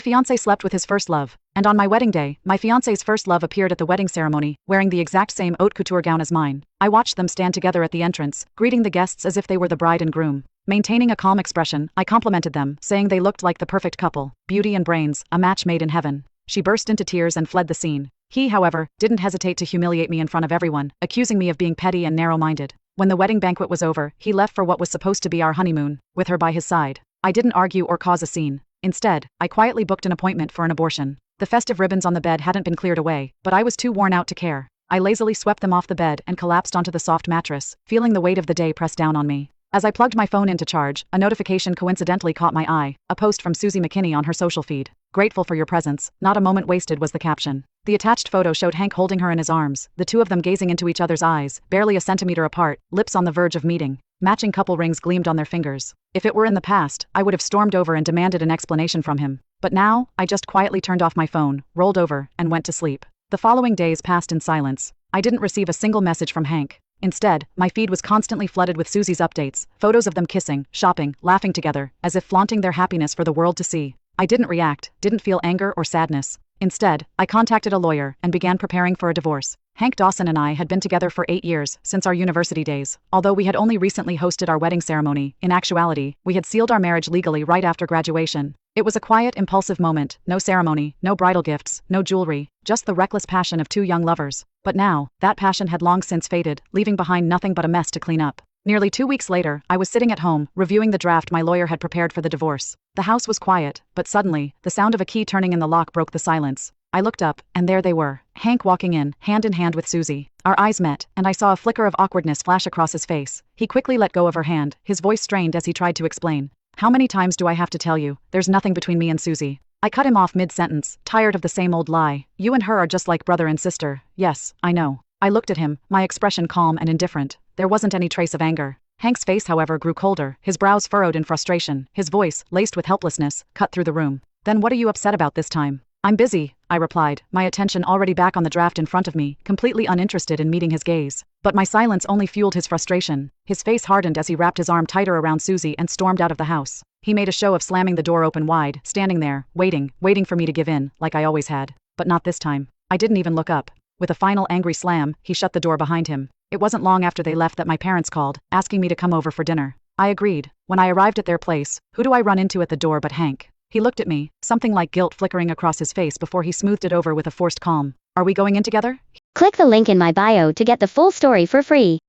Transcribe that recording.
Fiancé slept with his first love. And on my wedding day, my fiancé's first love appeared at the wedding ceremony, wearing the exact same haute couture gown as mine. I watched them stand together at the entrance, greeting the guests as if they were the bride and groom. Maintaining a calm expression, I complimented them, saying they looked like the perfect couple, beauty and brains, a match made in heaven. She burst into tears and fled the scene. He, however, didn't hesitate to humiliate me in front of everyone, accusing me of being petty and narrow-minded. When the wedding banquet was over, he left for what was supposed to be our honeymoon, with her by his side. I didn't argue or cause a scene. Instead, I quietly booked an appointment for an abortion. The festive ribbons on the bed hadn't been cleared away, but I was too worn out to care. I lazily swept them off the bed and collapsed onto the soft mattress, feeling the weight of the day press down on me. As I plugged my phone in to charge, a notification coincidentally caught my eye, a post from Susie McKinney on her social feed. "Grateful for your presence, not a moment wasted," was the caption. The attached photo showed Hank holding her in his arms, the two of them gazing into each other's eyes, barely a centimeter apart, lips on the verge of meeting. Matching couple rings gleamed on their fingers. If it were in the past, I would have stormed over and demanded an explanation from him. But now, I just quietly turned off my phone, rolled over, and went to sleep. The following days passed in silence. I didn't receive a single message from Hank. Instead, my feed was constantly flooded with Susie's updates, photos of them kissing, shopping, laughing together, as if flaunting their happiness for the world to see. I didn't react, didn't feel anger or sadness. Instead, I contacted a lawyer and began preparing for a divorce. Hank Dawson and I had been together for 8 years, since our university days. Although we had only recently hosted our wedding ceremony, in actuality, we had sealed our marriage legally right after graduation. It was a quiet, impulsive moment, no ceremony, no bridal gifts, no jewelry, just the reckless passion of two young lovers. But now, that passion had long since faded, leaving behind nothing but a mess to clean up. Nearly 2 weeks later, I was sitting at home, reviewing the draft my lawyer had prepared for the divorce. The house was quiet, but suddenly, the sound of a key turning in the lock broke the silence. I looked up, and there they were, Hank walking in hand with Susie. Our eyes met, and I saw a flicker of awkwardness flash across his face. He quickly let go of her hand, his voice strained as he tried to explain. "How many times do I have to tell you? There's nothing between me and Susie." I cut him off mid-sentence, tired of the same old lie. "You and her are just like brother and sister." "Yes, I know." I looked at him, my expression calm and indifferent. There wasn't any trace of anger. Hank's face, however, grew colder, his brows furrowed in frustration, his voice, laced with helplessness, cut through the room. "Then what are you upset about this time?" "I'm busy," I replied, my attention already back on the draft in front of me, completely uninterested in meeting his gaze. But my silence only fueled his frustration. His face hardened as he wrapped his arm tighter around Susie and stormed out of the house. He made a show of slamming the door open wide, standing there, waiting for me to give in, like I always had. But not this time. I didn't even look up. With a final angry slam, he shut the door behind him. It wasn't long after they left that my parents called, asking me to come over for dinner. I agreed. When I arrived at their place, who do I run into at the door but Hank? He looked at me, something like guilt flickering across his face before he smoothed it over with a forced calm. "Are we going in together?" Click the link in my bio to get the full story for free.